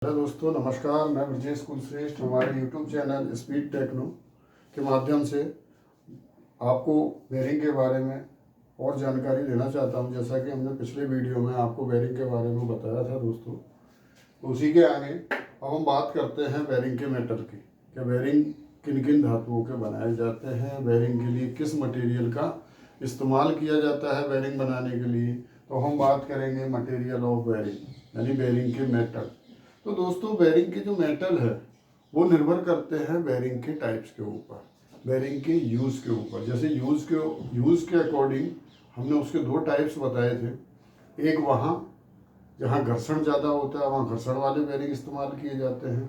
Hello दोस्तों, नमस्कार। मैं ब्रजेश कुलश्रेष्ठ हमारे यूट्यूब चैनल स्पीड टेक्नो के माध्यम से आपको बेरिंग के बारे में और जानकारी देना चाहता हूं। जैसा कि हमने पिछले वीडियो में आपको बेरिंग के बारे में बताया था दोस्तों, तो उसी के आगे अब हम बात करते हैं बेरिंग के मेटल की। कि बेरिंग किन किन धातुओं के बनाए जाते हैं, बेरिंग के लिए किस मटेरियल का इस्तेमाल किया जाता है बेरिंग बनाने के लिए। तो हम बात करेंगे मटेरियल ऑफ बेरिंग, यानी बेरिंग के मेटल। तो दोस्तों, बेरिंग के जो मेटल है वो निर्भर करते हैं बेरिंग के टाइप्स के ऊपर, बेरिंग के यूज़ के ऊपर। जैसे यूज़ के अकॉर्डिंग हमने उसके दो टाइप्स बताए थे। एक वहाँ जहाँ घर्षण ज़्यादा होता है वहाँ घर्षण वाले बेरिंग इस्तेमाल किए जाते हैं।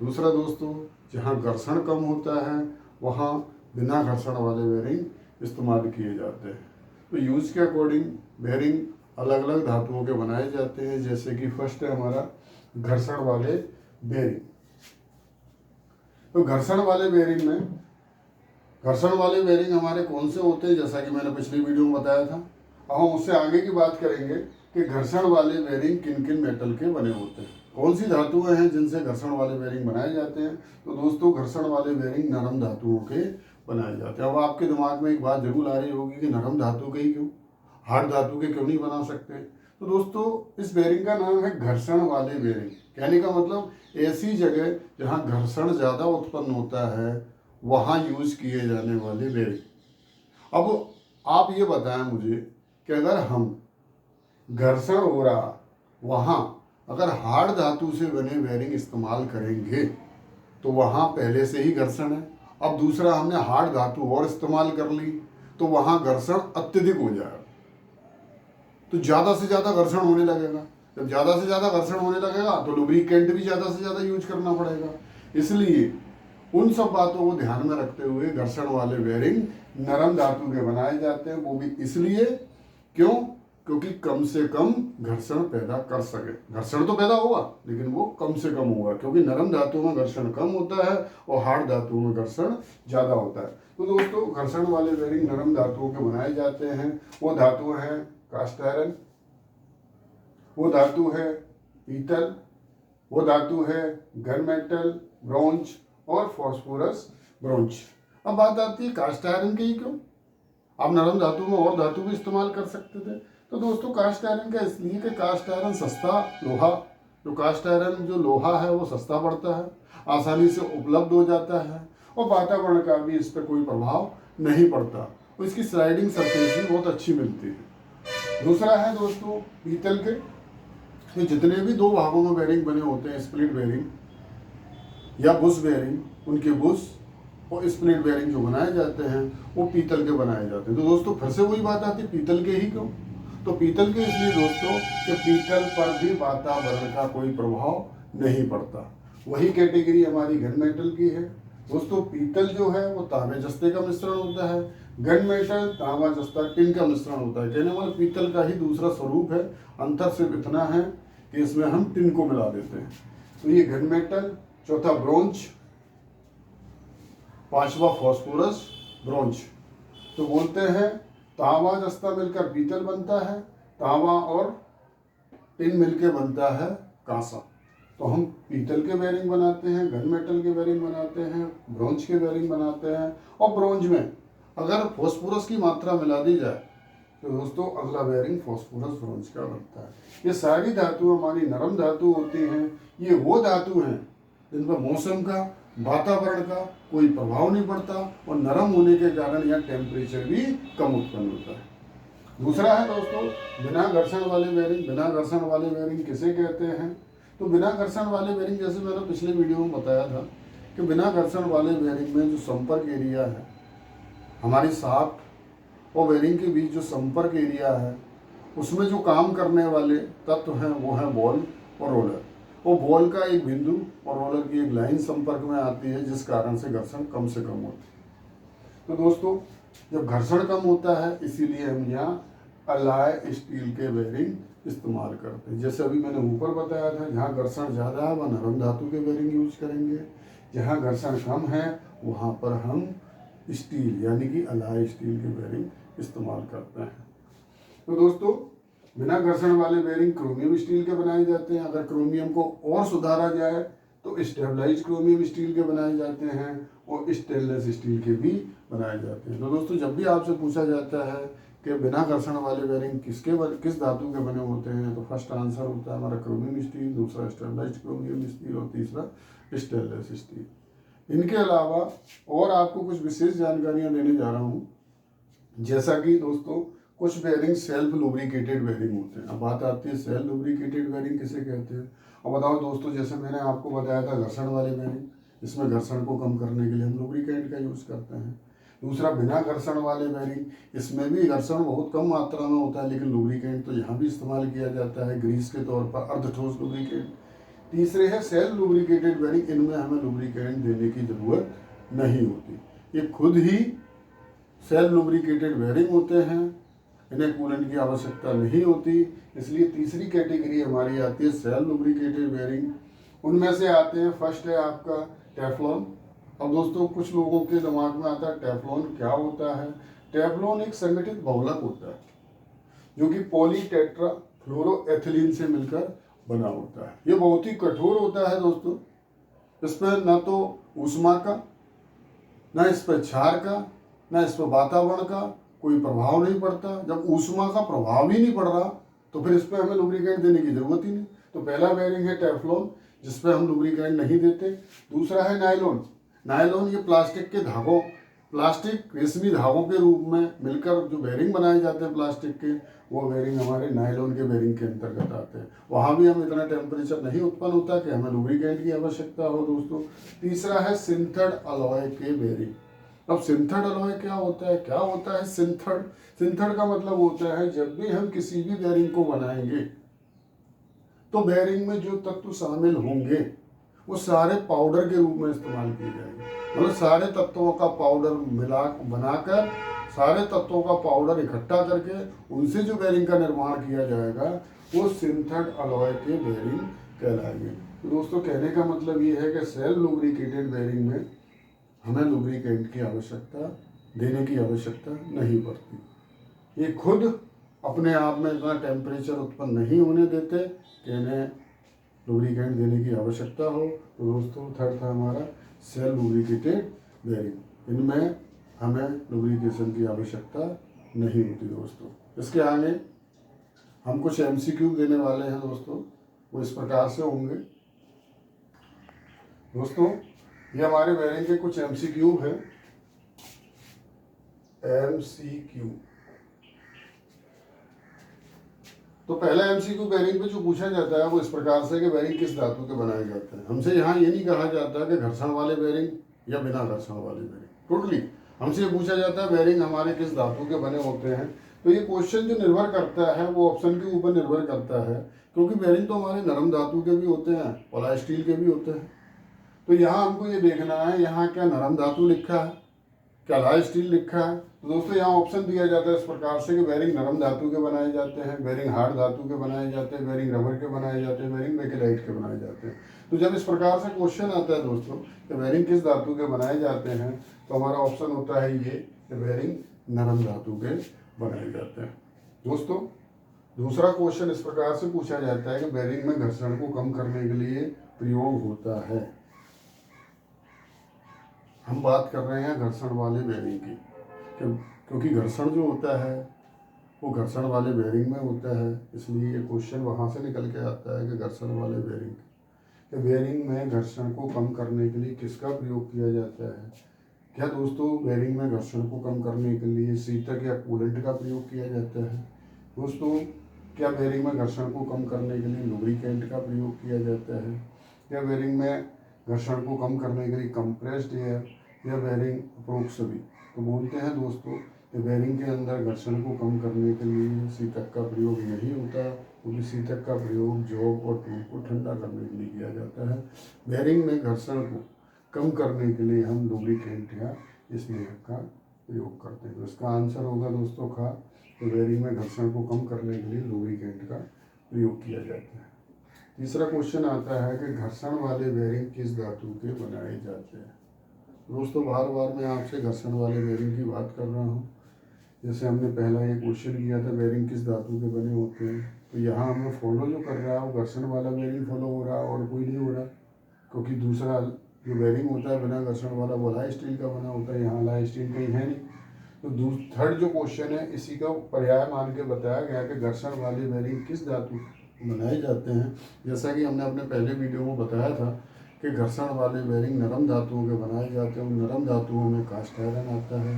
दूसरा दोस्तों, जहाँ घर्षण कम होता है वहाँ बिना घर्षण वाले बेरिंग इस्तेमाल किए जाते हैं। तो यूज़ के अकॉर्डिंग बेरिंग अलग अलग धातुओं के बनाए जाते हैं। जैसे कि फर्स्ट है हमारा घर्षण वाले बेरिंग। तो घर्षण वाले बेरिंग हमारे कौन से होते हैं, जैसा कि मैंने पिछली वीडियो में बताया था। अब हम उससे आगे की बात करेंगे कि घर्षण वाले बेरिंग किन किन मेटल के बने होते हैं, कौन सी धातुएं हैं जिनसे घर्षण वाले बेरिंग बनाए जाते हैं। तो दोस्तों, घर्षण वाले बेरिंग नरम धातुओं के बनाए जाते हैं। अब आपके दिमाग में एक बात जरूर आ रही होगी कि नरम धातु के ही क्यों, हार्ड धातु के क्यों नहीं बना सकते। तो दोस्तों, इस बेरिंग का नाम है घर्षण वाले बेरिंग। कहने का मतलब ऐसी जगह जहाँ घर्षण ज़्यादा उत्पन्न होता है वहाँ यूज किए जाने वाले बेरिंग। अब आप ये बताएं मुझे कि अगर हम घर्षण हो रहा वहाँ अगर हार्ड धातु से बने बेरिंग इस्तेमाल करेंगे तो वहाँ पहले से ही घर्षण है। अब दूसरा हमने हार्ड धातु और इस्तेमाल कर ली तो वहाँ घर्षण अत्यधिक हो जाएगा, तो ज़्यादा से ज़्यादा घर्षण होने लगेगा। जब ज़्यादा से ज़्यादा घर्षण होने लगेगा तो लुब्रिकेंट भी ज़्यादा से ज़्यादा यूज करना पड़ेगा। इसलिए उन सब बातों को ध्यान में रखते हुए घर्षण वाले बेरिंग नरम धातु के बनाए जाते हैं। वो भी इसलिए क्योंकि कम से कम घर्षण पैदा कर सके। घर्षण तो पैदा होगा लेकिन वो कम से कम होगा, क्योंकि नरम धातुओं में घर्षण कम होता है और हार्ड धातुओं में घर्षण ज़्यादा होता है। तो दोस्तों, घर्षण वाले बेरिंग नरम धातुओं के बनाए जाते हैं। वो धातु हैं कास्ट आयरन, वो धातु है पीतल, वो धातु है गन मेटल, ब्रोंज और फॉस्फोरस ब्रोंज। अब बात आती है कास्ट आयरन की ही क्यों। आप नरम धातु में और धातु भी इस्तेमाल कर सकते थे। तो दोस्तों, कास्ट आयरन का इसलिए कि कास्ट आयरन सस्ता लोहा, कास्ट आयरन जो लोहा है वो सस्ता पड़ता है, आसानी से उपलब्ध हो जाता है और वातावरण का भी इस पर कोई प्रभाव नहीं पड़ता और इसकी स्लाइडिंग सरफेस भी बहुत अच्छी मिलती है। दूसरा है दोस्तों पीतल के। तो जितने भी दो भागों में बेरिंग बने होते हैं, स्प्लिट बेरिंग या बुश बेरिंग, उनके बुश और स्प्लिट बेरिंग जो बनाए जाते हैं वो पीतल के बनाए जाते हैं। तो दोस्तों, फिर से वही बात आती है पीतल के ही क्यों। तो पीतल के इसलिए दोस्तों कि पीतल पर भी वातावरण का कोई प्रभाव नहीं पड़ता। वही कैटेगरी हमारी घन मेटल की है। दोस्तों, पीतल जो है वो तांबे जस्ते का मिश्रण होता है, घन मेटल तांबा जस्ता टिन का मिश्रण होता है। कहने वाला पीतल का ही दूसरा स्वरूप है। अंतर सिर्फ इतना है कि इसमें हम टिन को मिला देते हैं। तो ये घन मेटल, चौथा ब्रोंज, पांचवा फॉस्फोरस ब्रोंज। तो बोलते हैं तांबा जस्ता मिलकर पीतल बनता है, तांबा और टिन मिलकर बनता है कांसा। तो हम पीतल के बेरिंग बनाते हैं, घन मेटल के बेरिंग बनाते हैं, ब्रोंज के बेरिंग बनाते हैं। और ब्रोंज में अगर फॉस्फोरस की मात्रा मिला दी जाए तो दोस्तों अगला बेरिंग फॉस्फोरस ब्रोंज का बनता है। ये सारी धातु हमारी नरम धातु होती हैं। ये वो धातु हैं जिन पर मौसम का, वातावरण का कोई प्रभाव नहीं पड़ता और नरम होने के कारण यह टेम्परेचर भी कम उत्पन्न होता है। दूसरा है दोस्तों बिना घर्षण वाले बेरिंग। बिना घर्षण वाले बेरिंग किसे कहते हैं। तो बिना घर्षण वाले बेरिंग, जैसे मैंने पिछले वीडियो में बताया था कि बिना घर्षण वाले बेरिंग में जो संपर्क एरिया है, हमारी शाफ्ट और बेरिंग के बीच जो संपर्क एरिया है, उसमें जो काम करने वाले तत्व हैं वो हैं बॉल और रोलर। वो बॉल का एक बिंदु और रोलर की एक लाइन संपर्क में आती है, जिस कारण से घर्षण कम से कम होती है। तो दोस्तों, जब घर्षण कम होता है इसीलिए हम यहाँ अलाय स्टील के बेरिंग इस्तेमाल करते हैं। जैसे अभी मैंने ऊपर बताया था, जहाँ घर्षण ज़्यादा है वह नरम धातु के बेरिंग यूज करेंगे, जहाँ घर्षण कम है वहाँ पर हम स्टील यानी कि अलाय स्टील के बेरिंग इस्तेमाल करते हैं। तो दोस्तों, बिना घर्षण वाले बेरिंग क्रोमियम स्टील के बनाए जाते हैं। अगर क्रोमियम को और सुधारा जाए तो स्टेबलाइज क्रोमियम स्टील के बनाए जाते हैं और स्टेनलेस स्टील के भी बनाए जाते हैं। तो दोस्तों जब भी आपसे पूछा जाता है कि बिना घर्षण वाले बेरिंग किस धातु के बने होते हैं, तो फर्स्ट आंसर होता है हमारा क्रोमियम स्टील, दूसरा स्टेबलाइज क्रोमियम स्टील और तीसरा स्टेनलेस स्टील। इनके अलावा और आपको कुछ विशेष जानकारियां देने जा रहा हूँ। जैसा कि दोस्तों कुछ बेरिंग सेल्फ लुब्रिकेटेड बेरिंग होते हैं। अब बात आती है सेल्फ लुब्रिकेटेड बेरिंग किसे कहते हैं। और बताओ दोस्तों, जैसे मैंने आपको बताया था घर्षण वाले बेरिंग, इसमें घर्षण को कम करने के लिए हम लुब्रिकेंट का यूज़ करते हैं। दूसरा बिना घर्षण वाले बेरिंग, इसमें भी घर्षण बहुत कम मात्रा में होता है लेकिन लुब्रिकेंट तो यहाँ भी इस्तेमाल किया जाता है ग्रीस के तौर पर, अर्धठोस लुब्रिकेंट। तीसरे है सेल्फ लुब्रिकेटेड बेरिंग, इनमें हमें लुब्रिकेंट देने की ज़रूरत नहीं होती, ये खुद ही सेल्फ लुब्रिकेटेड बेरिंग होते हैं, इन्हें कूलेंट की आवश्यकता नहीं होती। इसलिए तीसरी कैटेगरी हमारी आती है सेल्फ लुब्रिकेटेड बेरिंग। उनमें से आते हैं, फर्स्ट है आपका टेफ्लॉन। अब दोस्तों कुछ लोगों के दिमाग में आता है टेफ्लॉन क्या होता है। टेफ्लॉन एक संगठित बहुलक होता है जो कि पॉलीटेट्रा फ्लोरोएथिलीन से मिलकर बना होता है। ये बहुत ही कठोर होता है दोस्तों, इस पर न तो ऊष्मा का, न इस पर क्षार का, न इस पर वातावरण का कोई प्रभाव नहीं पड़ता। जब ऊष्मा का प्रभाव ही नहीं पड़ रहा तो फिर इस पर हमें लुब्रिकेंट देने की जरूरत ही नहीं। तो पहला बेरिंग है टेफ्लॉन, जिस पर हम लुब्रिकेंट नहीं देते। दूसरा है नायलॉन। नायलॉन ये प्लास्टिक के धागों, प्लास्टिक रेशमी धागों के रूप में मिलकर जो बेरिंग बनाए जाते हैं प्लास्टिक के, वो बेरिंग हमारे नायलॉन के बेरिंग के अंतर्गत आते हैं। वहाँ भी हम इतना टेम्परेचर नहीं उत्पन्न होता कि हमें लुब्रिकेंट की आवश्यकता हो दोस्तों। तीसरा है सिंथर्ड अलॉय के बेरिंग। अब सिंथर्ड अलॉय क्या होता है, सिंथर्ड। सिंथर्ड का मतलब होता है जब भी हम किसी भी बेरिंग को बनाएंगे तो बेरिंग में जो तत्व शामिल होंगे वो सारे पाउडर के रूप में इस्तेमाल किए जाएंगे। मतलब सारे तत्वों का पाउडर बनाकर, सारे तत्वों का पाउडर इकट्ठा करके उनसे जो बेरिंग का निर्माण किया जाएगा वो सिंथर्ड अलॉय के बेरिंग कहलाएंगे। तो दोस्तों कहने का मतलब ये है कि सेल्फ लुब्रिकेटेड बेरिंग में हमें लुब्रिकेंट की आवश्यकता, देने की आवश्यकता नहीं पड़ती। ये खुद अपने आप में इतना टेम्परेचर उत्पन्न नहीं होने देते कि इन्हें लुब्रिकेंट देने की आवश्यकता हो। तो दोस्तों थर्ड था हमारा सेल्फ लुब्रिकेटेड बेरिंग, इनमें हमें लुब्रिकेशन की आवश्यकता नहीं होती दोस्तों। इसके आगे हम कुछ MCQ देने वाले हैं दोस्तों, वो इस प्रकार से होंगे। दोस्तों ये हमारे बेरिंग के कुछ MCQ हैं। MCQ तो पहला MCQ बेरिंग पे जो पूछा जाता है वो इस प्रकार से कि बेरिंग किस धातु के बनाए जाते हैं। हमसे यहाँ ये नहीं कहा जाता कि घर्षण वाले बेरिंग या बिना घर्षण वाले बेरिंग, टोटली हमसे ये पूछा जाता है बेरिंग हमारे किस धातु के बने होते हैं। तो ये क्वेश्चन जो निर्भर करता है वो ऑप्शन के ऊपर निर्भर करता है, क्योंकि बेरिंग तो हमारे नरम धातु के भी होते हैं, पोलाई स्टील के भी होते हैं। तो यहाँ हमको ये देखना है यहाँ क्या नरम धातु लिखा है, क्या लाइ स्टील लिखा है। तो दोस्तों यहाँ ऑप्शन दिया जाता है इस प्रकार से कि बेरिंग नरम धातु के बनाए जाते हैं, बेरिंग हार्ड धातु के बनाए जाते हैं, बेरिंग रबर के बनाए जाते हैं, बेरिंग बेकेलाइट के बनाए जाते हैं। तो जब इस प्रकार से क्वेश्चन आता है दोस्तों कि बेरिंग किस धातु के बनाए जाते हैं, तो हमारा ऑप्शन होता है ये कि बेरिंग नरम धातु के बनाए जाते हैं। दोस्तों दूसरा क्वेश्चन इस प्रकार से पूछा जाता है कि बेरिंग में घर्षण को कम करने के लिए प्रयोग होता है। हम बात कर रहे हैं घर्षण वाले बेरिंग की, क्योंकि घर्षण जो होता है वो घर्षण वाले बेरिंग में होता है, इसलिए ये क्वेश्चन वहाँ से निकल के आता है कि घर्षण वाले बेरिंग के बेरिंग में घर्षण को कम करने के लिए किसका प्रयोग किया जाता है। क्या दोस्तों बेरिंग में घर्षण को कम करने के लिए शीतक या कूलेंट का प्रयोग किया जाता है। दोस्तों क्या बेरिंग में घर्षण को कम करने के लिए लुब्रिकेंट का प्रयोग किया जाता है। क्या बेरिंग में घर्षण को कम करने के लिए कंप्रेस्ड एयर या बेरिंग अप्रोक्स सभी। तो बोलते हैं दोस्तों कि बेरिंग के अंदर घर्षण को कम करने के लिए शीतक का प्रयोग नहीं होता, क्योंकि शीतक का प्रयोग जॉब और टूल को ठंडा करने के लिए किया जाता है। बेरिंग में घर्षण को कम करने के लिए हम लुब्रिकेंट या स्नेहक का प्रयोग करते हैं। तो इसका आंसर होगा दोस्तों खा। तो बेरिंग में घर्षण को कम करने के लिए लुब्रिकेंट का प्रयोग किया जाता है। तीसरा क्वेश्चन आता है कि घर्षण वाले बेरिंग किस धातु के बनाए जाते हैं। दोस्तों बार बार मैं आपसे घर्षण वाले बेरिंग की बात कर रहा हूँ। जैसे हमने पहला ये क्वेश्चन किया था बेरिंग किस धातु के बने होते हैं, तो यहाँ हमें फॉलो जो कर रहा है वो घर्षण वाला बेरिंग फॉलो हो रहा है और कोई नहीं हो रहा, क्योंकि दूसरा जो बेरिंग होता है बिना घर्षण वाला वो अलाय स्टील का बना होता है, यहाँ अलाय स्टील कहीं है नहीं। तो थर्ड जो क्वेश्चन है इसी का पर्याय मान के बताया गया कि घर्षण वाले बेरिंग किस धातु बनाए जाते हैं। जैसा कि हमने अपने पहले वीडियो में बताया था कि घर्षण वाले बेरिंग नरम धातुओं के बनाए जाते हैं। उन नरम धातुओं में कास्ट आयरन आता है,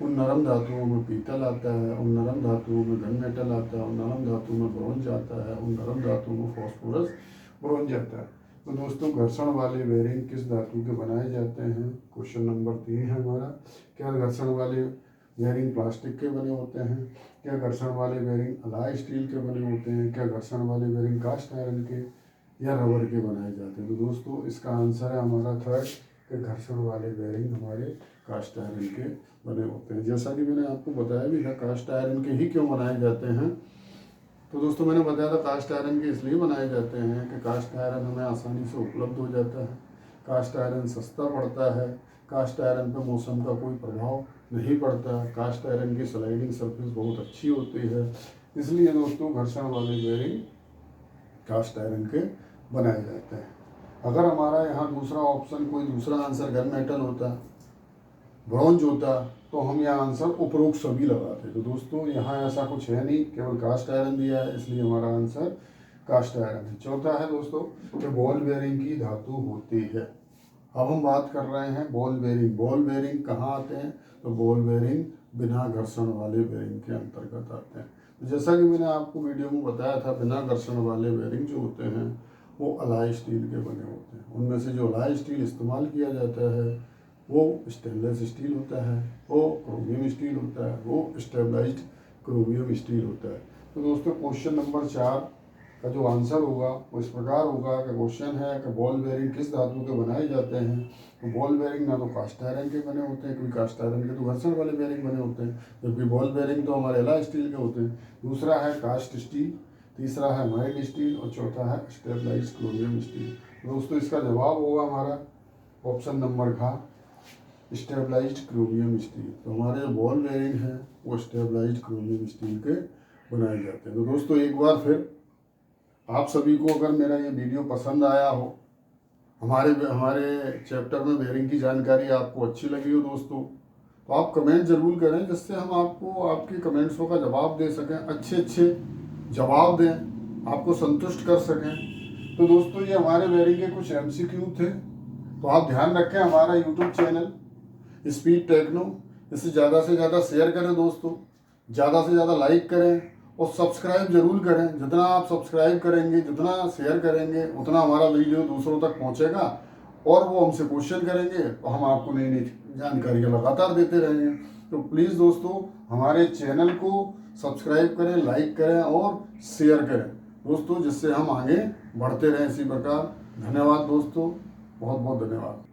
उन नरम धातुओं में पीतल आता है, उन नरम धातुओं में गन मेटल आता है, उन नरम धातुओं में ब्रोंज आता है, उन नरम धातुओं में फॉस्फोरस ब्रोंज आता है। तो दोस्तों घर्षण वाले बेरिंग किस धातु के बनाए जाते हैं, क्वेश्चन नंबर 3 है हमारा। क्या घर्षण वाले बेरिंग प्लास्टिक के बने होते हैं? क्या घर्षण वाले बेरिंग अलाय स्टील के बने होते हैं? क्या घर्षण वाले बेरिंग कास्ट आयरन के या रबर के बनाए जाते हैं? तो दोस्तों इसका आंसर है हमारा थर्ड कि घर्षण वाले बेरिंग हमारे कास्ट आयरन के बने होते हैं। जैसा कि मैंने आपको बताया भी था कास्ट आयरन के ही क्यों बनाए जाते हैं, तो दोस्तों मैंने बताया था कास्ट आयरन के इसलिए बनाए जाते हैं कि कास्ट आयरन हमें आसानी से उपलब्ध हो जाता है, कास्ट आयरन सस्ता पड़ता है, कास्ट आयरन पर मौसम का कोई प्रभाव नहीं पड़ता, कास्ट आयरन की स्लाइडिंग सरफेस बहुत अच्छी होती है, इसलिए दोस्तों घर्षण वाले बेरिंग कास्ट आयरन के बनाए जाते हैं। अगर हमारा यहाँ दूसरा ऑप्शन कोई दूसरा आंसर गन मेटल होता, ब्रॉन्ज होता, तो हम यहाँ आंसर उपरोक्त सभी लगाते। तो दोस्तों यहाँ ऐसा कुछ है नहीं, केवल कास्ट आयरन दिया है, इसलिए हमारा आंसर कास्ट आयरन है। चौथा है दोस्तों कि बॉल बेरिंग की धातु होती है। अब हम बात कर रहे हैं बॉल बेरिंग। बॉल बेरिंग कहाँ आते हैं? तो बॉल बेरिंग बिना घर्षण वाले बेरिंग के अंतर्गत आते हैं। तो जैसा कि मैंने आपको वीडियो में बताया था, बिना घर्षण वाले बेरिंग जो होते हैं वो अलाय स्टील के बने होते हैं। उनमें से जो अलाय स्टील इस्तेमाल किया जाता है वो स्टेनलेस स्टील होता है, वो क्रोमियम स्टील होता है, वो स्टेबलाइज्ड क्रोमियम स्टील होता है। तो दोस्तों क्वेश्चन नंबर 4 का जो आंसर होगा वो इस प्रकार होगा कि क्वेश्चन है कि बॉल बेरिंग किस धातु के बनाए जाते हैं। तो बॉल बेरिंग ना तो कास्ट आयरन के बने होते हैं, क्योंकि कास्ट आयरन के तो घर्षण वाले बेरिंग बने होते हैं, जबकि बॉल बेरिंग तो हमारे अलाय स्टील के होते हैं। दूसरा है कास्ट स्टील, तीसरा है माइल्ड स्टील और चौथा है स्टेबलाइज्ड क्रोमियम स्टील। दोस्तों इसका जवाब होगा हमारा ऑप्शन नंबर का स्टेबलाइज्ड क्रोमियम स्टील। तो हमारे जो बॉल बेरिंग है वो स्टेबलाइज्ड क्रोमियम स्टील के बनाए जाते हैं। तो दोस्तों एक बार फिर आप सभी को अगर मेरा ये वीडियो पसंद आया हो, हमारे चैप्टर में बेरिंग की जानकारी आपको अच्छी लगी हो दोस्तों, तो आप कमेंट ज़रूर करें, जिससे हम आपको आपके कमेंट्सों का जवाब दे सकें, अच्छे जवाब दें, आपको संतुष्ट कर सकें। तो दोस्तों ये हमारे बेरिंग के कुछ MCQ थे। तो आप ध्यान रखें हमारा यूट्यूब चैनल स्पीड टेक्नो, इसे ज़्यादा से ज़्यादा शेयर करें दोस्तों, ज़्यादा से ज़्यादा लाइक करें और सब्सक्राइब जरूर करें। जितना आप सब्सक्राइब करेंगे, जितना शेयर करेंगे, उतना हमारा वीडियो दूसरों तक पहुंचेगा और वो हमसे क्वेश्चन करेंगे, तो हम आपको नई नई जानकारियाँ लगातार देते रहेंगे। तो प्लीज़ दोस्तों हमारे चैनल को सब्सक्राइब करें, लाइक करें और शेयर करें दोस्तों, जिससे हम आगे बढ़ते रहें इसी प्रकार। धन्यवाद दोस्तों, बहुत बहुत धन्यवाद।